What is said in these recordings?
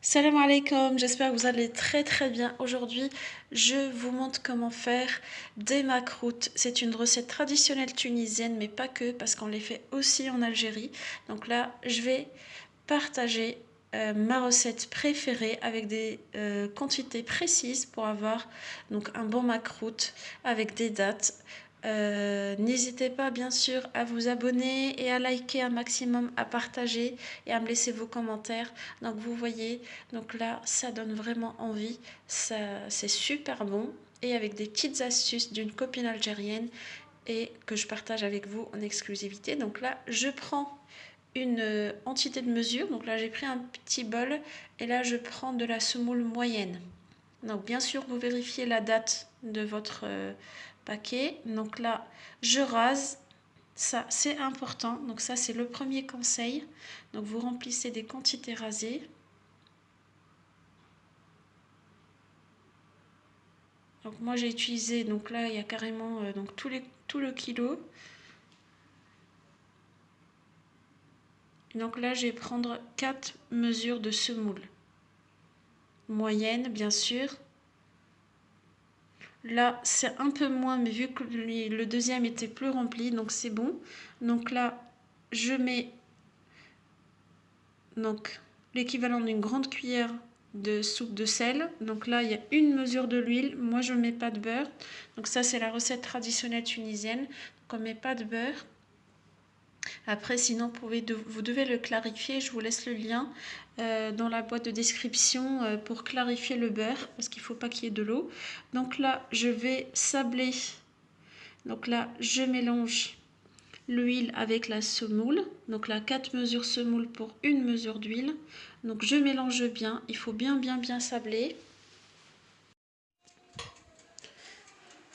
Salam alaikum, j'espère que vous allez très bien. Aujourd'hui, je vous montre comment faire des makroutes. C'est une recette traditionnelle tunisienne, mais pas que, parce qu'on les fait aussi en Algérie. Donc là, je vais partager ma recette préférée avec des quantités précises pour avoir donc un bon makroute avec des dates. N'hésitez pas bien sûr à vous abonner et à liker un maximum, à partager et à me laisser vos commentaires. Donc vous voyez, donc là ça donne vraiment envie, ça c'est super bon et avec des petites astuces d'une copine algérienne et que je partage avec vous en exclusivité. Donc là je prends une entité de mesure, donc là j'ai pris un petit bol et là je prends de la semoule moyenne. Donc bien sûr vous vérifiez la date de votre paquet. Donc là je rase, ça c'est important, donc ça c'est le premier conseil. Donc vous remplissez des quantités rasées. Donc moi j'ai utilisé, donc là il y a carrément donc tout le kilo. Donc là je vais prendre 4 mesures de semoule. Moyenne bien sûr. Là c'est un peu moins, mais vu que le deuxième était plus rempli, donc c'est bon. Donc là je mets donc l'équivalent d'une grande cuillère de soupe de sel. Donc là, il y a une mesure de l'huile. Moi, je ne mets pas de beurre. Donc ça, c'est la recette traditionnelle tunisienne. Donc on ne met pas de beurre. Après, sinon, vous devez le clarifier. Je vous laisse le lien dans la boîte de description pour clarifier le beurre, parce qu'il ne faut pas qu'il y ait de l'eau. Donc là, je vais sabler. Donc là, je mélange l'huile avec la semoule. Donc là, 4 mesures semoule pour une mesure d'huile. Donc je mélange bien, il faut bien sabler.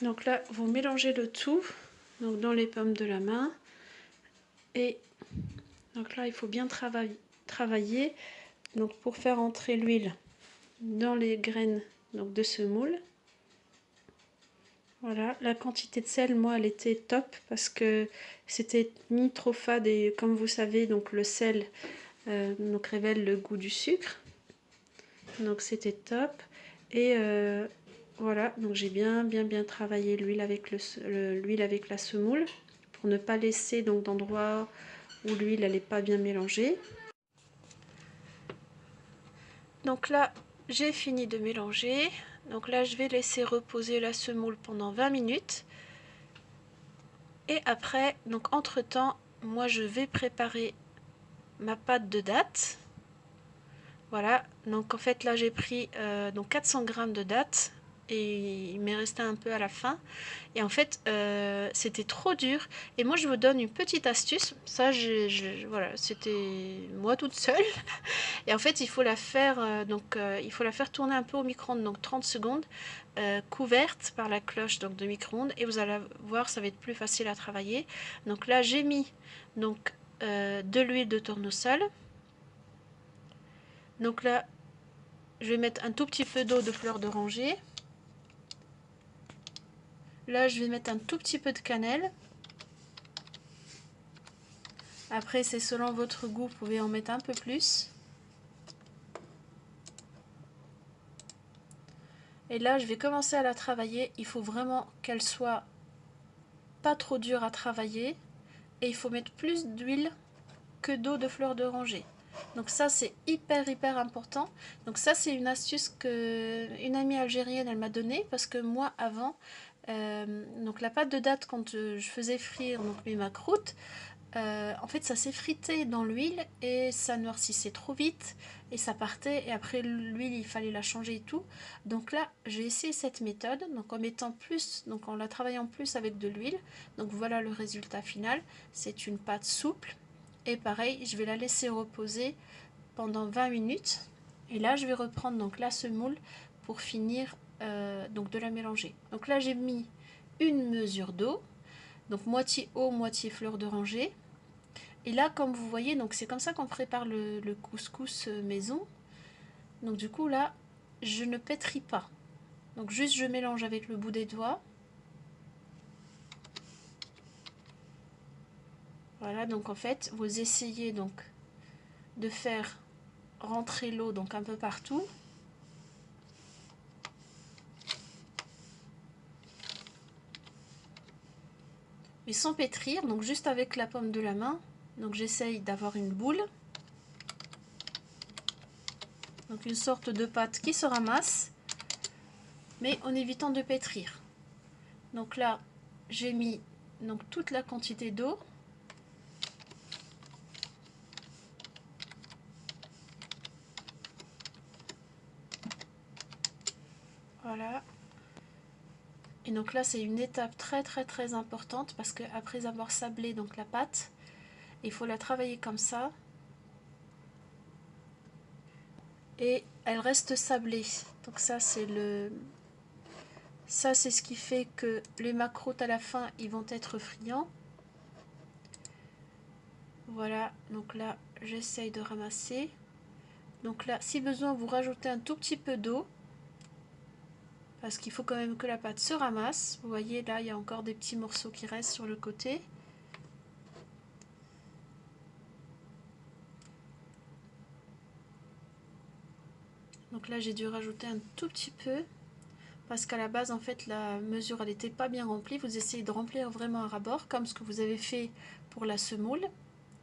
Donc là, vous mélangez le tout donc dans les paumes de la main. Et donc là, il faut bien travailler donc pour faire entrer l'huile dans les graines donc de semoule. Voilà, la quantité de sel, moi, elle était top parce que c'était ni trop fade et comme vous savez, donc le sel donc révèle le goût du sucre. Donc c'était top. Et voilà, donc j'ai bien travaillé l'huile avec l'huile avec la semoule pour ne pas laisser donc d'endroits où l'huile n'allait pas bien mélanger. Donc là, j'ai fini de mélanger. Donc là, je vais laisser reposer la semoule pendant 20 minutes. Et après, donc entre-temps, moi je vais préparer ma pâte de dattes. Voilà, donc en fait là j'ai pris donc 400 g de dattes et il m'est resté un peu à la fin. Et en fait c'était trop dur. Et moi je vous donne une petite astuce. Ça voilà, c'était moi toute seule. Et en fait il faut la faire il faut la faire tourner un peu au micro-ondes, donc 30 secondes, couverte par la cloche donc de micro-ondes. Et vous allez voir, ça va être plus facile à travailler. Donc là j'ai mis donc de l'huile de tournesol. Donc là, je vais mettre un tout petit peu d'eau de fleur d'oranger. Là, je vais mettre un tout petit peu de cannelle. Après, c'est selon votre goût, vous pouvez en mettre un peu plus. Et là, je vais commencer à la travailler. Il faut vraiment qu'elle soit pas trop dure à travailler. Et il faut mettre plus d'huile que d'eau de fleur d'oranger. Donc ça, c'est hyper important. Donc ça, c'est une astuce que une amie algérienne, elle m'a donnée. Parce que moi, avant, donc la pâte de dattes, quand je faisais frire donc mes macroutes, en fait ça s'effritait dans l'huile et ça noircissait trop vite et ça partait, et après l'huile il fallait la changer et tout. Donc là j'ai essayé cette méthode, donc en mettant plus, donc en la travaillant plus avec de l'huile. Donc voilà le résultat final, c'est une pâte souple. Et pareil, je vais la laisser reposer pendant 20 minutes et là je vais reprendre donc la semoule pour finir donc de la mélanger. Donc là j'ai mis une mesure d'eau, donc moitié eau moitié fleur d'oranger. Et là, comme vous voyez, donc c'est comme ça qu'on prépare le couscous maison. Donc du coup là, je ne pétris pas. Donc juste je mélange avec le bout des doigts. Voilà, donc en fait, vous essayez donc de faire rentrer l'eau donc un peu partout. Mais sans pétrir, donc juste avec la paume de la main. Donc j'essaye d'avoir une boule. Donc une sorte de pâte qui se ramasse, mais en évitant de pétrir. Donc là, j'ai mis donc toute la quantité d'eau. Voilà. Et donc là, c'est une étape très importante parce que après avoir sablé donc la pâte, il faut la travailler comme ça. Et elle reste sablée. Donc ça, c'est ce qui fait que les macroutes à la fin, ils vont être friands. Voilà, donc là, j'essaye de ramasser. Donc là, si besoin, vous rajoutez un tout petit peu d'eau. Parce qu'il faut quand même que la pâte se ramasse. Vous voyez, là, il y a encore des petits morceaux qui restent sur le côté. Donc là, j'ai dû rajouter un tout petit peu. Parce qu'à la base, en fait, la mesure, elle n'était pas bien remplie. Vous essayez de remplir vraiment à ras-bord, comme ce que vous avez fait pour la semoule.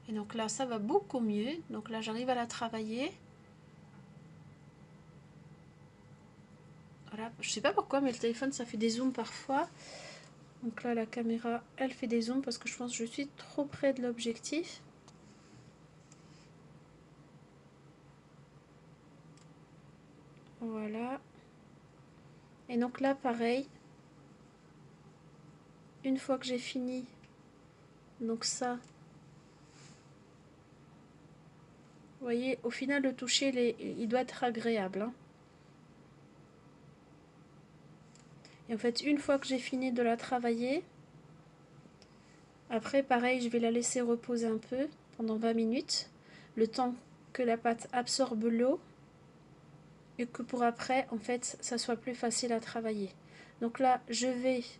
Et donc là, ça va beaucoup mieux. Donc là, j'arrive à la travailler. Voilà, je sais pas pourquoi, mais le téléphone, ça fait des zooms parfois. Donc là, la caméra, elle fait des zooms parce que je pense que je suis trop près de l'objectif. Voilà. Et donc là, pareil. Une fois que j'ai fini, donc ça, vous voyez, au final, le toucher, il doit être agréable. Hein. Et en fait, une fois que j'ai fini de la travailler, après, pareil, je vais la laisser reposer un peu pendant 20 minutes, le temps que la pâte absorbe l'eau et que pour après, en fait, ça soit plus facile à travailler. Donc là,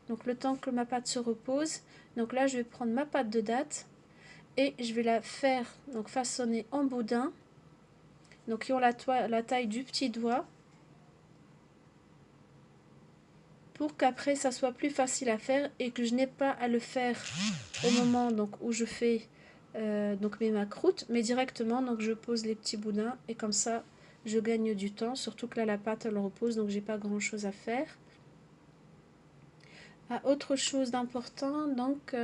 donc le temps que ma pâte se repose, donc là, je vais prendre ma pâte de date et je vais la faire donc façonner en boudin, donc qui ont la taille du petit doigt, pour qu'après ça soit plus facile à faire et que je n'ai pas à le faire au moment donc où je fais donc mes macroutes, mais directement donc je pose les petits boudins et comme ça je gagne du temps, surtout que là la pâte elle repose donc j'ai pas grand chose à faire. Autre chose d'important donc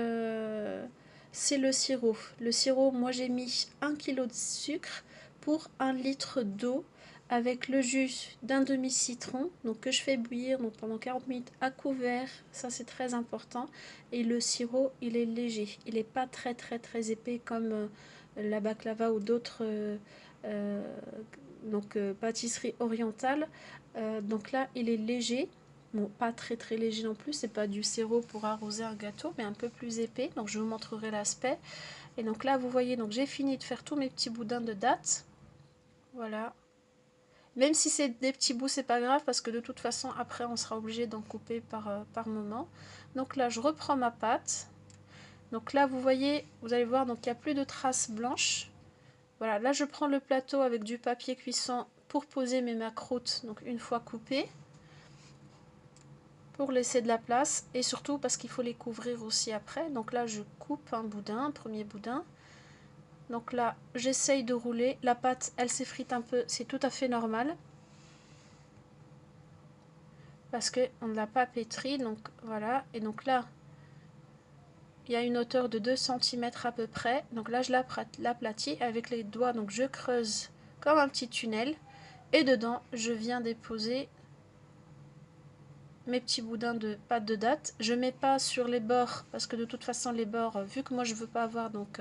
c'est le sirop. Le sirop, moi j'ai mis 1 kg de sucre pour 1 litre d'eau avec le jus d'un demi-citron donc que je fais bouillir donc pendant 40 minutes à couvert, ça c'est très important. Et le sirop il est léger, il n'est pas très épais comme la baklava ou d'autres pâtisseries orientales. Donc là il est léger. Bon, pas très léger non plus, c'est pas du sirop pour arroser un gâteau, mais un peu plus épais. Donc je vous montrerai l'aspect. Et donc là, vous voyez, donc j'ai fini de faire tous mes petits boudins de date. Voilà. Même si c'est des petits bouts, c'est pas grave parce que de toute façon, après, on sera obligé d'en couper par moment. Donc là, je reprends ma pâte. Donc là, vous voyez, vous allez voir, donc il n'y a plus de traces blanches. Voilà, là, je prends le plateau avec du papier cuisson pour poser mes macroutes, donc une fois coupées. Pour laisser de la place et surtout parce qu'il faut les couvrir aussi après. Donc là je coupe un premier boudin. Donc là j'essaye de rouler. La pâte elle s'effrite un peu, c'est tout à fait normal. Parce qu'on ne l'a pas pétri. Donc voilà. Et donc là il y a une hauteur de 2 cm à peu près. Donc là je l'aplatis avec les doigts. Donc je creuse comme un petit tunnel. Et dedans je viens déposer mes petits boudins de pâte de date. Je mets pas sur les bords parce que de toute façon les bords, vu que moi je veux pas avoir donc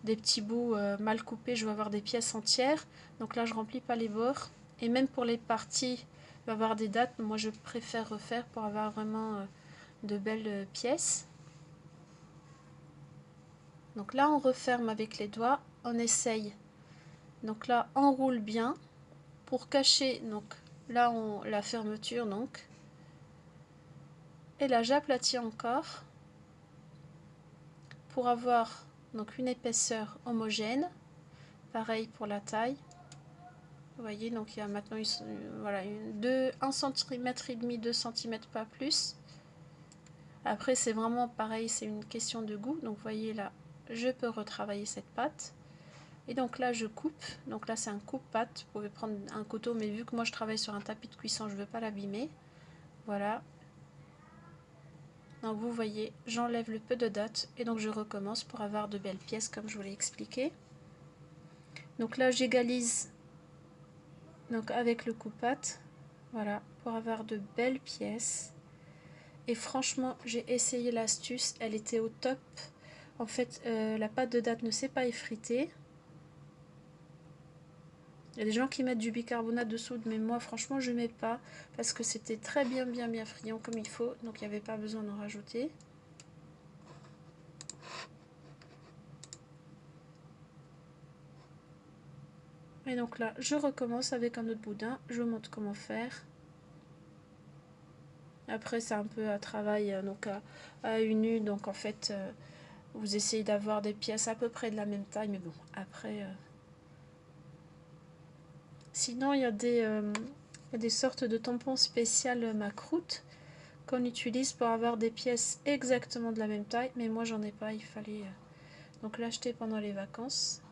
des petits bouts mal coupés, je veux avoir des pièces entières. Donc là je remplis pas les bords. Et même pour les parties, il va y avoir des dates. Moi je préfère refaire pour avoir vraiment de belles pièces. Donc là on referme avec les doigts, on essaye. Donc là on roule bien pour cacher donc là la fermeture donc. Et là j'aplatis encore pour avoir donc une épaisseur homogène. Pareil pour la taille. Vous voyez, donc il y a maintenant voilà, 1 cm et demi, 2 cm, pas plus. Après, c'est vraiment pareil, c'est une question de goût. Donc, vous voyez là, je peux retravailler cette pâte. Et donc là, je coupe. Donc là, c'est un coupe-pâte. Vous pouvez prendre un couteau, mais vu que moi, je travaille sur un tapis de cuisson, je ne veux pas l'abîmer. Voilà. Donc, vous voyez, j'enlève le peu de date et donc je recommence pour avoir de belles pièces, comme je vous l'ai expliqué. Donc là, j'égalise donc avec le coupe-pâte. Voilà, pour avoir de belles pièces. Et franchement, j'ai essayé l'astuce, elle était au top. En fait, la pâte de date ne s'est pas effritée. Il y a des gens qui mettent du bicarbonate dessous, mais moi, franchement, je ne mets pas. Parce que c'était très bien friand comme il faut. Donc, il n'y avait pas besoin d'en rajouter. Et donc là, je recommence avec un autre boudin. Je vous montre comment faire. Après, c'est un peu un travail donc à une nu. Donc, en fait, vous essayez d'avoir des pièces à peu près de la même taille. Mais bon, après... Sinon, il y a des sortes de tampons spéciales macroute qu'on utilise pour avoir des pièces exactement de la même taille. Mais moi, j'en ai pas. Il fallait donc l'acheter pendant les vacances.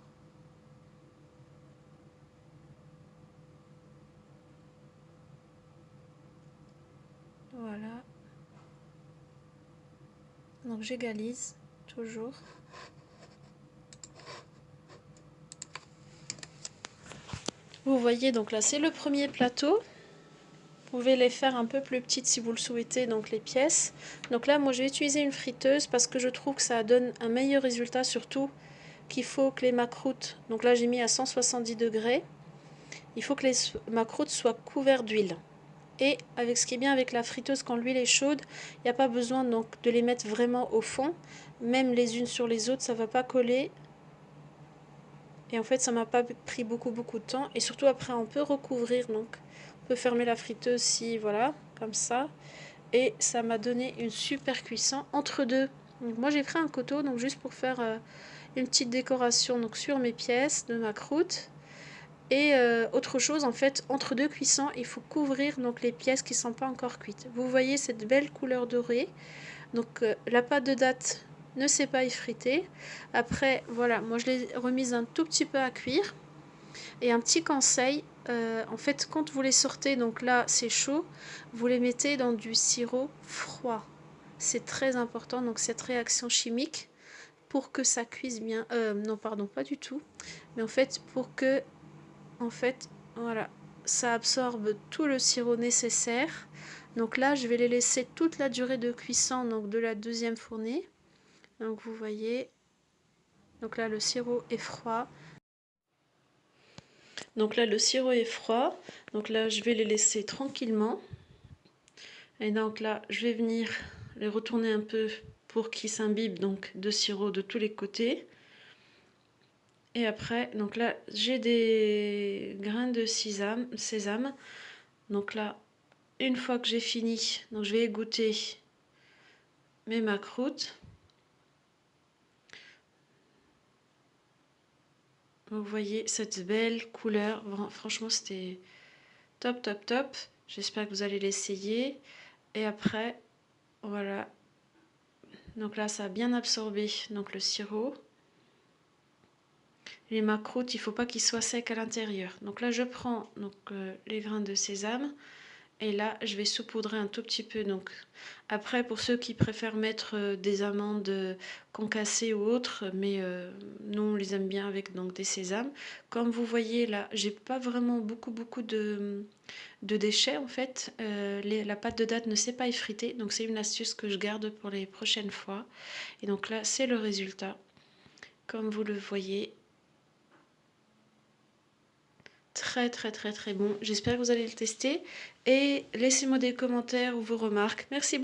Voilà. Donc j'égalise toujours. Vous voyez, donc là, c'est le premier plateau. Vous pouvez les faire un peu plus petites si vous le souhaitez, donc les pièces. Donc là, moi, je vais utiliser une friteuse parce que je trouve que ça donne un meilleur résultat, surtout qu'il faut que les macroutes... Donc là, j'ai mis à 170 degrés. Il faut que les macroutes soient couvertes d'huile. Et avec ce qui est bien avec la friteuse, quand l'huile est chaude, il n'y a pas besoin donc de les mettre vraiment au fond. Même les unes sur les autres, ça ne va pas coller. Et en fait, ça m'a pas pris beaucoup de temps. Et surtout après, on peut recouvrir. Donc, on peut fermer la friteuse si, voilà, comme ça. Et ça m'a donné une super cuisson entre deux. Donc, moi, j'ai pris un couteau, donc juste pour faire une petite décoration donc sur mes pièces de ma croûte. Et autre chose, en fait, entre deux cuissons, il faut couvrir donc les pièces qui ne sont pas encore cuites. Vous voyez cette belle couleur dorée. Donc la pâte de date ne s'est pas effritée. Après, voilà, moi je l'ai remise un tout petit peu à cuire. Et un petit conseil, en fait, quand vous les sortez, donc là c'est chaud, vous les mettez dans du sirop froid. C'est très important, donc cette réaction chimique, pour que ça cuise bien. Non, pardon, pas du tout. Mais en fait, pour que en fait, voilà, ça absorbe tout le sirop nécessaire. Donc là, je vais les laisser toute la durée de cuisson donc de la deuxième fournée. Donc vous voyez, donc là le sirop est froid. Donc là le sirop est froid. Donc là je vais les laisser tranquillement. Et donc là je vais venir les retourner un peu pour qu'ils s'imbibent donc de sirop de tous les côtés. Et après, donc là j'ai des grains de sésame. Donc là, une fois que j'ai fini, donc je vais égoutter mes macroutes. Vous voyez cette belle couleur, franchement c'était top. J'espère que vous allez l'essayer. Et après, voilà, donc là ça a bien absorbé donc le sirop. Les macroutes, il ne faut pas qu'ils soient secs à l'intérieur. Donc là je prends donc les grains de sésame. Et là, je vais saupoudrer un tout petit peu. Donc, après, pour ceux qui préfèrent mettre des amandes concassées ou autres, mais nous, on les aime bien avec donc des sésames. Comme vous voyez là, j'ai pas vraiment beaucoup de déchets en fait. La pâte de date ne s'est pas effritée, donc c'est une astuce que je garde pour les prochaines fois. Et donc là, c'est le résultat. Comme vous le voyez, très bon. J'espère que vous allez le tester et laissez-moi des commentaires ou vos remarques. Merci beaucoup.